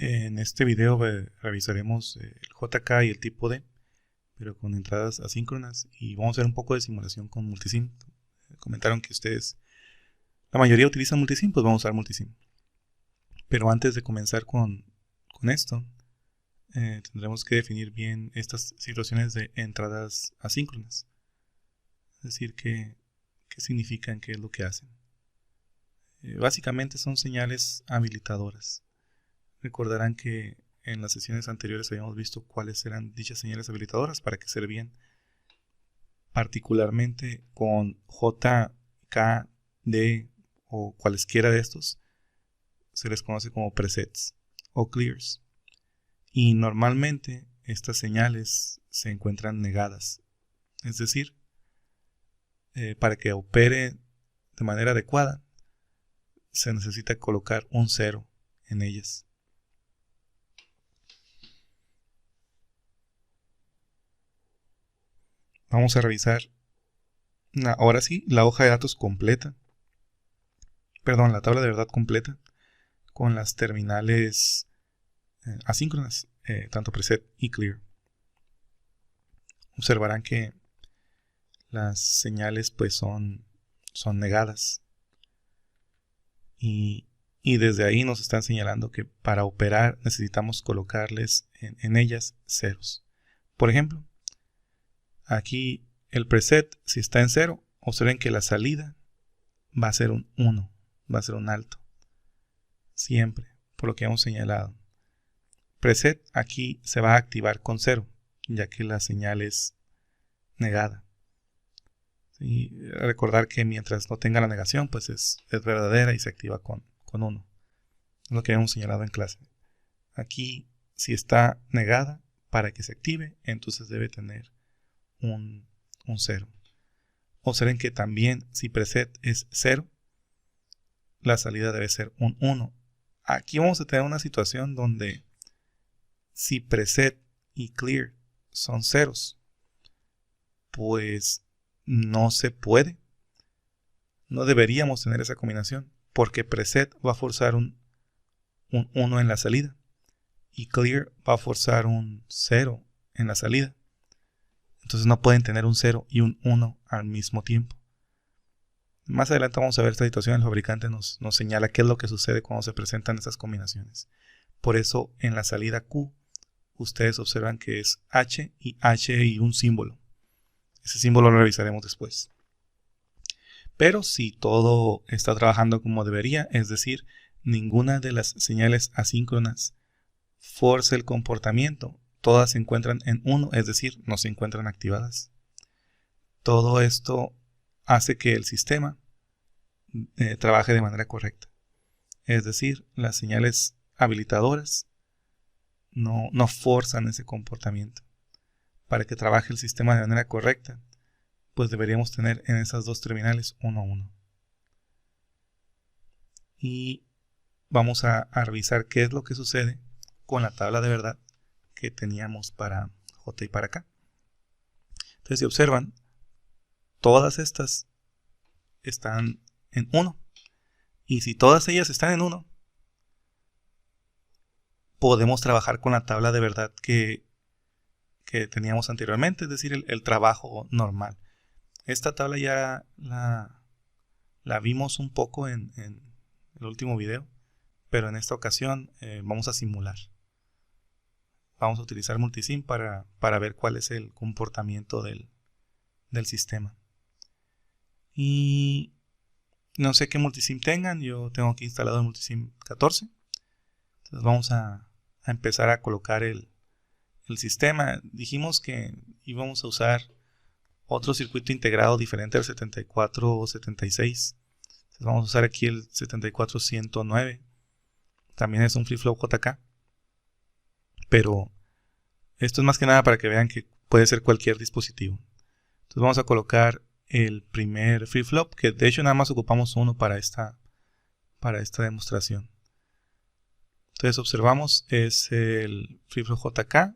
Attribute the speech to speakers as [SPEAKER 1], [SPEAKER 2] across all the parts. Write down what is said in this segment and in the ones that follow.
[SPEAKER 1] En este video revisaremos el JK y el tipo D, pero con entradas asíncronas, y vamos a ver un poco de simulación con multisim. Comentaron que ustedes, la mayoría utilizan multisim, pues vamos a usar multisim. Pero antes de comenzar con esto, tendremos que definir bien estas situaciones de entradas asíncronas. Es decir, qué significan, qué es lo que hacen. Básicamente son señales habilitadoras. Recordarán que en las sesiones anteriores habíamos visto cuáles eran dichas señales habilitadoras, para qué servían. Particularmente con J, K, D o cualesquiera de estos, se les conoce como presets o clears. Y normalmente estas señales se encuentran negadas. Es decir, para que opere de manera adecuada, se necesita colocar un 0 en ellas. Vamos a revisar ahora sí la hoja de datos completa. Perdón, la tabla de verdad completa con las terminales asíncronas, tanto preset y clear. Observarán que las señales pues son negadas. Y desde ahí nos están señalando que para operar necesitamos colocarles en ellas ceros. Por ejemplo, aquí el preset, si está en 0, observen que la salida va a ser un 1, va a ser un alto. Siempre, por lo que hemos señalado. Preset aquí se va a activar con 0, ya que la señal es negada. ¿Sí? Recordar que mientras no tenga la negación, pues es verdadera y se activa con 1. Es lo que hemos señalado en clase. Aquí, si está negada, para que se active, entonces debe tener un 0. Observen que también si preset es 0, la salida debe ser un 1. Aquí vamos a tener una situación donde si preset y clear son ceros, pues no se puede. No deberíamos tener esa combinación, porque preset va a forzar un 1 en la salida y clear va a forzar un 0 en la salida. Entonces no pueden tener un 0 y un 1 al mismo tiempo. Más adelante vamos a ver esta situación. El fabricante nos señala qué es lo que sucede cuando se presentan esas combinaciones. Por eso en la salida Q ustedes observan que es H y un símbolo. Ese símbolo lo revisaremos después. Pero si todo está trabajando como debería, es decir, ninguna de las señales asíncronas forza el comportamiento, todas se encuentran en 1, es decir, no se encuentran activadas. Todo esto hace que el sistema trabaje de manera correcta. Es decir, las señales habilitadoras no forzan ese comportamiento. Para que trabaje el sistema de manera correcta, pues deberíamos tener en esas dos terminales 1, 1. Y vamos a revisar qué es lo que sucede con la tabla de verdad que teníamos para J y para K. Entonces, si observan, todas estas están en 1. Y si todas ellas están en 1, podemos trabajar con la tabla de verdad que teníamos anteriormente, es decir, el trabajo normal. Esta tabla ya la vimos un poco en el último video, pero en esta ocasión vamos a simular. Vamos a utilizar multisim para ver cuál es el comportamiento del sistema. Y no sé qué multisim tengan, yo tengo aquí instalado el multisim 14. Entonces vamos a empezar a colocar el sistema. Dijimos que íbamos a usar otro circuito integrado diferente al 7476. Entonces vamos a usar aquí el 74109. También es un flip-flop JK. Pero esto es más que nada para que vean que puede ser cualquier dispositivo. Entonces vamos a colocar el primer flip-flop, que de hecho nada más ocupamos uno para esta demostración. Entonces observamos, es el flip-flop JK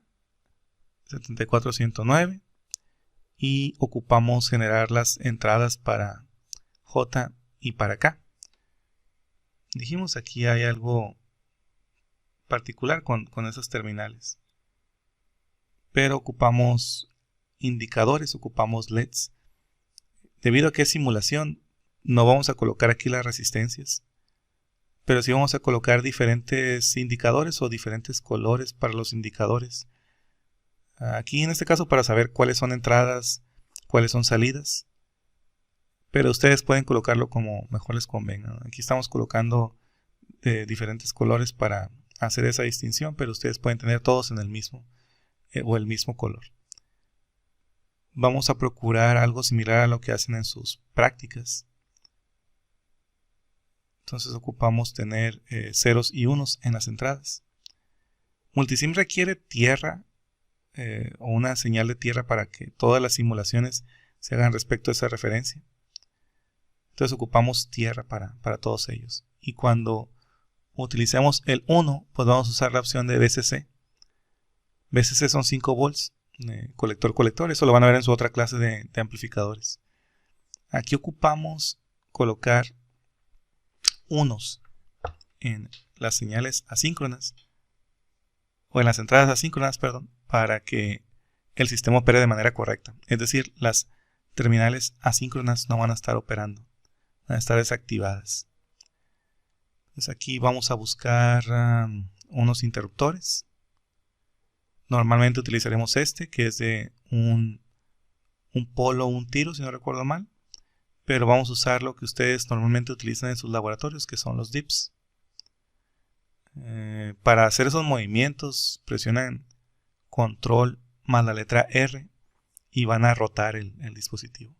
[SPEAKER 1] 74109 y ocupamos generar las entradas para J y para K. Dijimos aquí hay algo particular con esos terminales. Pero ocupamos indicadores, ocupamos LEDs. Debido a que es simulación, no vamos a colocar aquí las resistencias, pero sí vamos a colocar diferentes indicadores o diferentes colores para los indicadores. Aquí en este caso para saber cuáles son entradas, cuáles son salidas, pero ustedes pueden colocarlo como mejor les convenga. Aquí estamos colocando diferentes colores para hacer esa distinción, pero ustedes pueden tener todos en el mismo o el mismo color. Vamos a procurar algo similar a lo que hacen en sus prácticas. Entonces ocupamos tener ceros y unos en las entradas. Multisim requiere tierra o una señal de tierra para que todas las simulaciones se hagan respecto a esa referencia. Entonces ocupamos tierra para todos ellos. Y cuando utilicemos el 1, pues vamos a usar la opción de VCC. VCC son 5 volts, colector. Eso lo van a ver en su otra clase de amplificadores. Aquí ocupamos colocar unos en las señales asíncronas, o en las entradas asíncronas, perdón, para que el sistema opere de manera correcta. Es decir, las terminales asíncronas no van a estar operando, van a estar desactivadas. Entonces aquí vamos a buscar unos interruptores. Normalmente utilizaremos este, que es de un polo o un tiro, si no recuerdo mal. Pero vamos a usar lo que ustedes normalmente utilizan en sus laboratorios, que son los dips. Para hacer esos movimientos, presionan control más la letra R y van a rotar el dispositivo.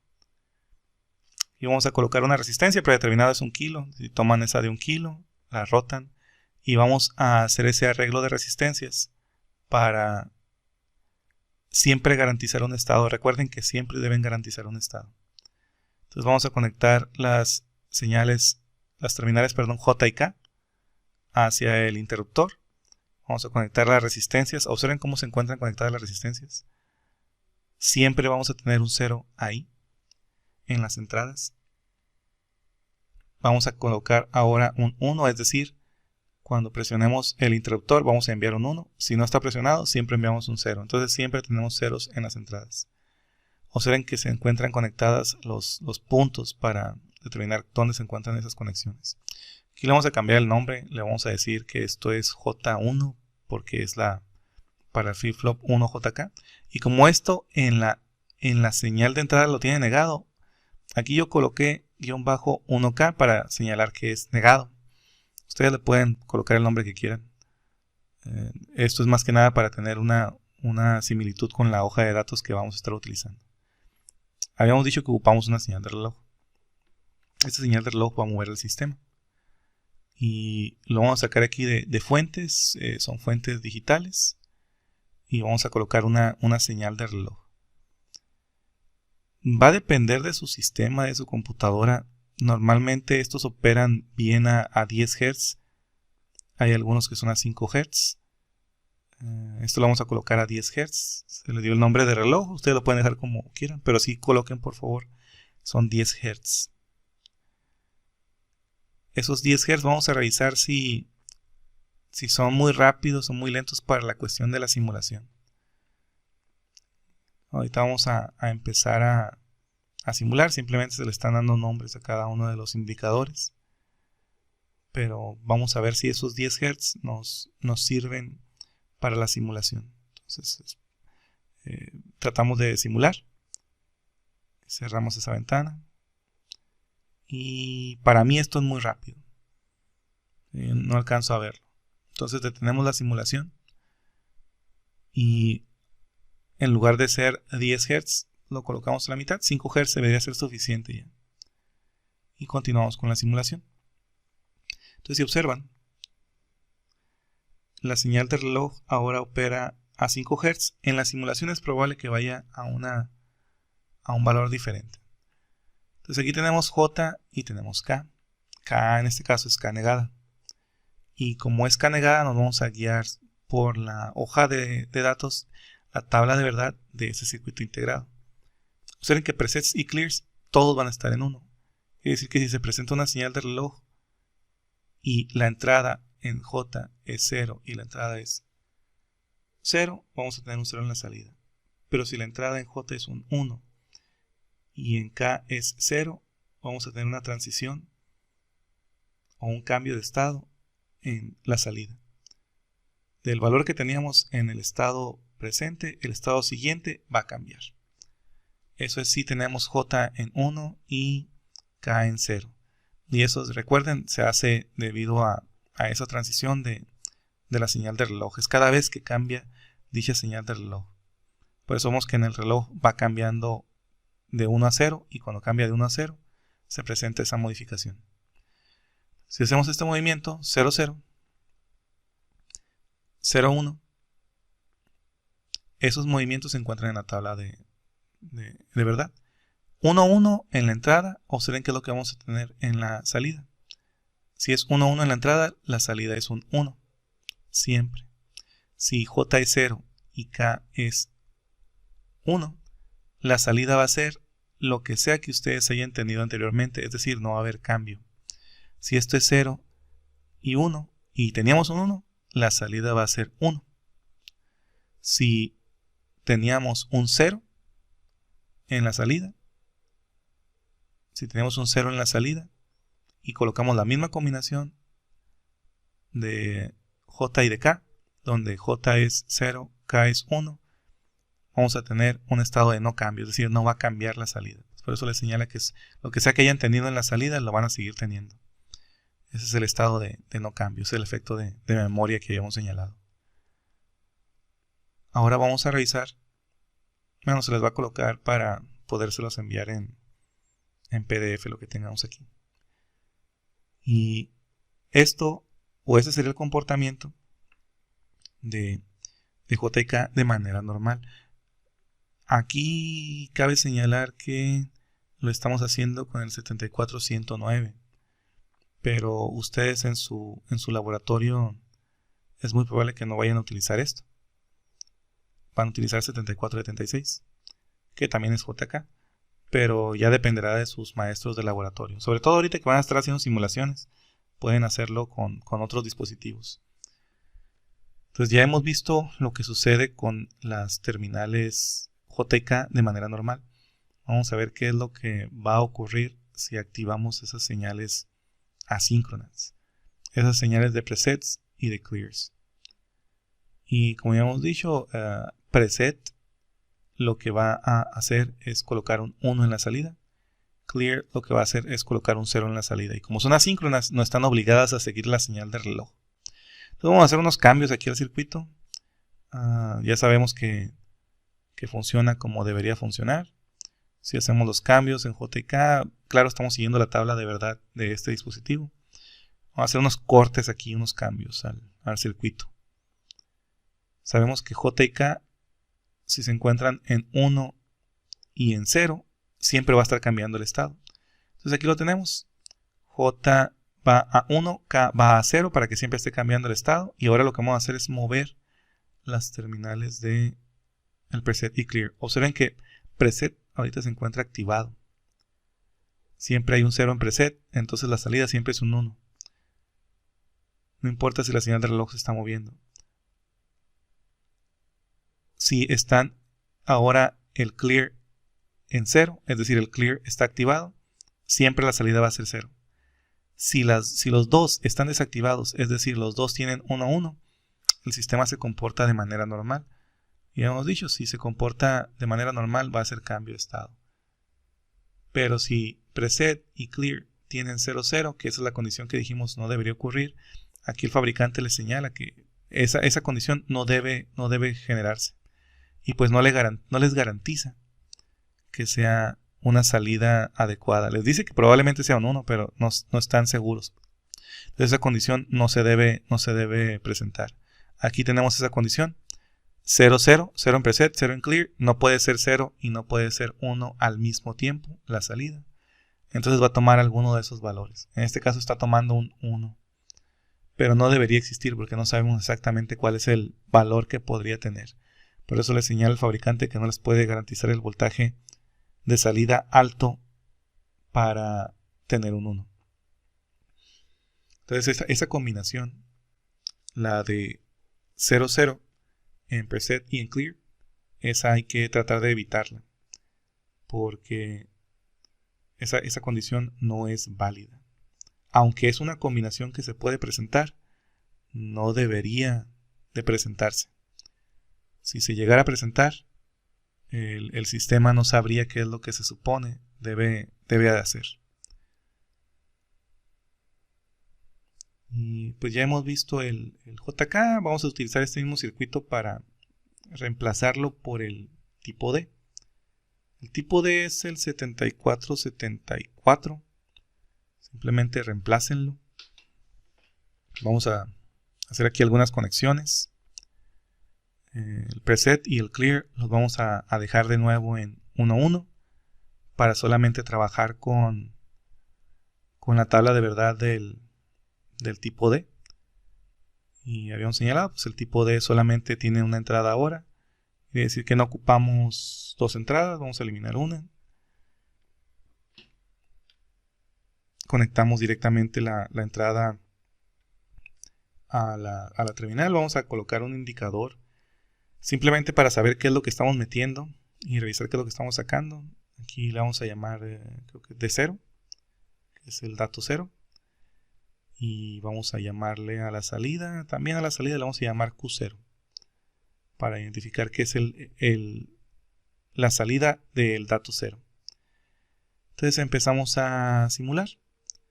[SPEAKER 1] Y vamos a colocar una resistencia predeterminada, es 1 kilo. Si toman esa de 1 kilo, la rotan y vamos a hacer ese arreglo de resistencias para siempre garantizar un estado. Recuerden que siempre deben garantizar un estado. Entonces vamos a conectar las señales, las terminales, J y K hacia el interruptor. Vamos a conectar las resistencias. Observen cómo se encuentran conectadas las resistencias. Siempre vamos a tener un 0 ahí en las entradas. Vamos a colocar ahora un 1, es decir, cuando presionemos el interruptor vamos a enviar un 1. Si no está presionado, siempre enviamos un 0. Entonces siempre tenemos ceros en las entradas. Observen que se encuentran conectadas los puntos para determinar dónde se encuentran esas conexiones. Aquí le vamos a cambiar el nombre, le vamos a decir que esto es J1 porque es para el flip-flop 1JK. Y como esto en la señal de entrada lo tiene negado, aquí yo coloqué -1K para señalar que es negado. Ustedes le pueden colocar el nombre que quieran. Esto es más que nada para tener una similitud con la hoja de datos que vamos a estar utilizando. Habíamos dicho que ocupamos una señal de reloj. Esta señal de reloj va a mover el sistema. Y lo vamos a sacar aquí de fuentes. Son fuentes digitales. Y vamos a colocar una señal de reloj. Va a depender de su sistema, de su computadora. Normalmente estos operan bien a 10 Hz. Hay algunos que son a 5 Hz. Esto lo vamos a colocar a 10 Hz. Se le dio el nombre de reloj. Ustedes lo pueden dejar como quieran, pero sí coloquen por favor. Son 10 Hz. Esos 10 Hz vamos a revisar si son muy rápidos o muy lentos para la cuestión de la simulación. Ahorita vamos a empezar a simular. Simplemente se le están dando nombres a cada uno de los indicadores. Pero vamos a ver si esos 10 Hz nos sirven para la simulación. Entonces tratamos de simular. Cerramos esa ventana. Y para mí esto es muy rápido. No alcanzo a verlo. Entonces detenemos la simulación. Y en lugar de ser 10 Hz, lo colocamos a la mitad. 5 Hz debería ser suficiente ya. Y continuamos con la simulación. Entonces si observan, la señal de reloj ahora opera a 5 Hz. En la simulación es probable que vaya a un valor diferente. Entonces aquí tenemos J y tenemos K. K en este caso es K negada. Y como es K negada, nos vamos a guiar por la hoja de datos, la tabla de verdad de ese circuito integrado. Observen que presets y clears todos van a estar en 1. Quiere decir que si se presenta una señal de reloj y la entrada en J es 0 y la entrada es 0, vamos a tener un 0 en la salida. Pero si la entrada en J es un 1 y en K es 0, vamos a tener una transición o un cambio de estado en la salida. Del valor que teníamos en el estado presente, el estado siguiente va a cambiar. Eso es si tenemos J en 1 y K en 0. Y eso, recuerden, se hace debido a esa transición de la señal de reloj. Es cada vez que cambia dicha señal de reloj. Por eso vemos que en el reloj va cambiando de 1 a 0 y cuando cambia de 1 a 0 se presenta esa modificación. Si hacemos este movimiento 0, 0, 0, 1, esos movimientos se encuentran en la tabla de verdad. 1, 1 en la entrada, observen qué es lo que vamos a tener en la salida. Si es 1, 1 en la entrada, la salida es un 1, siempre. Si J es 0 y K es 1, la salida va a ser lo que sea que ustedes hayan entendido anteriormente, es decir, no va a haber cambio. Si esto es 0 y 1 y teníamos un 1, la salida va a ser 1. Si teníamos un 0 en la salida, si tenemos un 0 en la salida y colocamos la misma combinación de J y de K, donde J es 0, K es 1, vamos a tener un estado de no cambio, es decir, no va a cambiar la salida. Por eso les señala que es lo que sea que hayan tenido en la salida, lo van a seguir teniendo. Ese es el estado de no cambio, es el efecto de memoria que habíamos señalado. Ahora vamos a revisar. Bueno, se les va a colocar para podérselos enviar en PDF, lo que tengamos aquí. Y esto, o ese sería el comportamiento de J y K de manera normal. Aquí cabe señalar que lo estamos haciendo con el 74109. Pero ustedes en su laboratorio es muy probable que no vayan a utilizar esto. Van a utilizar 7476, que también es JK, pero ya dependerá de sus maestros de laboratorio. Sobre todo ahorita que van a estar haciendo simulaciones, pueden hacerlo con otros dispositivos. Entonces ya hemos visto lo que sucede con las terminales JK de manera normal. Vamos a ver qué es lo que va a ocurrir si activamos esas señales asíncronas, esas señales de presets y de clears. Y como ya hemos dicho, preset lo que va a hacer es colocar un 1 en la salida. Clear lo que va a hacer es colocar un 0 en la salida. Y como son asíncronas, no están obligadas a seguir la señal de reloj. Entonces vamos a hacer unos cambios aquí al circuito. Ya sabemos que funciona como debería funcionar. Si hacemos los cambios en JK, claro, estamos siguiendo la tabla de verdad de este dispositivo. Vamos a hacer unos cortes aquí, unos cambios al circuito. Sabemos que J y K, si se encuentran en 1 y en 0, siempre va a estar cambiando el estado. Entonces aquí lo tenemos. J va a 1, K va a 0 para que siempre esté cambiando el estado. Y ahora lo que vamos a hacer es mover las terminales de el preset y clear. Observen que preset ahorita se encuentra activado. Siempre hay un 0 en preset, entonces la salida siempre es un 1. No importa si la señal de reloj se está moviendo. Si están ahora el clear en 0, es decir, el clear está activado, siempre la salida va a ser 0. Si los dos están desactivados, es decir, los dos tienen 1 a 1, el sistema se comporta de manera normal. Ya hemos dicho, si se comporta de manera normal va a ser cambio de estado. Pero si preset y clear tienen 0, 0, que esa es la condición que dijimos no debería ocurrir, aquí el fabricante les señala que esa condición no debe generarse. Y pues no les garantiza que sea una salida adecuada. Les dice que probablemente sea un 1, pero no están seguros. Entonces esa condición no se debe presentar. Aquí tenemos esa condición. 0, 0, 0 en preset, 0 en clear, no puede ser 0 y no puede ser 1 al mismo tiempo la salida. Entonces va a tomar alguno de esos valores. En este caso está tomando un 1. Pero no debería existir porque no sabemos exactamente cuál es el valor que podría tener. Por eso le señala el fabricante que no les puede garantizar el voltaje de salida alto para tener un 1. Entonces esa combinación la de 00 en preset y en clear, esa hay que tratar de evitarla, porque esa condición no es válida. Aunque es una combinación que se puede presentar, no debería de presentarse. Si se llegara a presentar, el sistema no sabría qué es lo que se supone debe de hacer. Y pues ya hemos visto el JK. Vamos a utilizar este mismo circuito para reemplazarlo por el tipo D. El tipo D es el 7474. Simplemente reemplácenlo. Vamos a hacer aquí algunas conexiones. El preset y el clear los vamos a dejar de nuevo en 1.1 para solamente trabajar con la tabla de verdad del tipo D. Y habíamos señalado, pues el tipo D solamente tiene una entrada ahora. Quiere decir que no ocupamos dos entradas, vamos a eliminar una. Conectamos directamente la entrada a la terminal. Vamos a colocar un indicador simplemente para saber qué es lo que estamos metiendo y revisar qué es lo que estamos sacando. Aquí le vamos a llamar creo que D0, que es el dato 0. Y vamos a llamarle a la salida, también a la salida le vamos a llamar Q0, para identificar que es la salida del dato 0. Entonces empezamos a simular.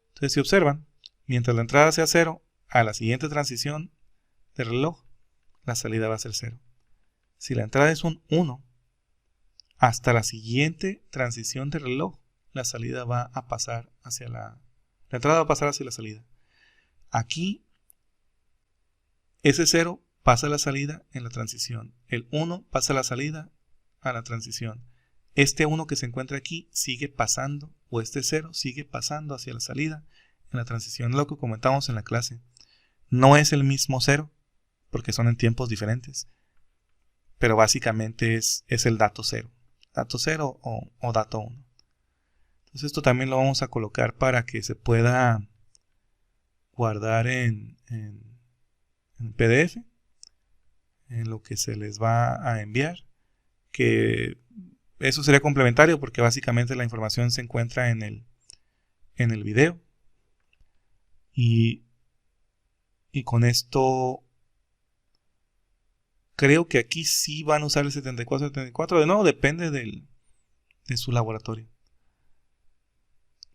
[SPEAKER 1] Entonces si observan, mientras la entrada sea 0, a la siguiente transición de reloj, la salida va a ser 0. Si la entrada es un 1, hasta la siguiente transición de reloj, la salida va a pasar hacia la entrada va a pasar hacia la salida. Aquí, ese 0 pasa a la salida en la transición. El 1 pasa a la salida a la transición. Este 1 que se encuentra aquí sigue pasando, o este 0 sigue pasando hacia la salida en la transición. Lo que comentamos en la clase. No es el mismo 0, porque son en tiempos diferentes. Pero básicamente es el dato 0. Dato 0 o dato 1. Entonces esto también lo vamos a colocar para que se pueda guardar en PDF, en lo que se les va a enviar, que eso sería complementario porque básicamente la información se encuentra en el video, y con esto creo que aquí sí van a usar el 7474. De nuevo, depende de su laboratorio.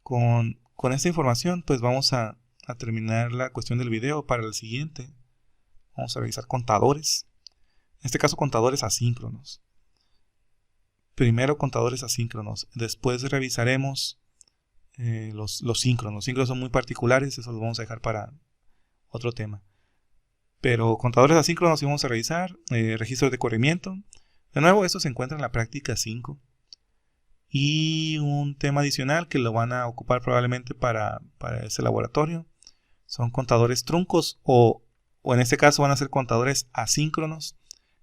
[SPEAKER 1] Con esta información pues vamos a terminar la cuestión del video. Para el siguiente vamos a revisar contadores, en este caso contadores asíncronos. Primero contadores asíncronos, después revisaremos los síncronos. Los síncronos son muy particulares, eso los vamos a dejar para otro tema. Pero contadores asíncronos sí vamos a revisar. Registros de corrimiento, de nuevo esto se encuentra en la práctica 5. Y un tema adicional que lo van a ocupar probablemente para ese laboratorio son contadores truncos, o en este caso van a ser contadores asíncronos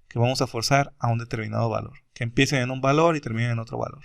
[SPEAKER 1] que vamos a forzar a un determinado valor, que empiecen en un valor y terminen en otro valor.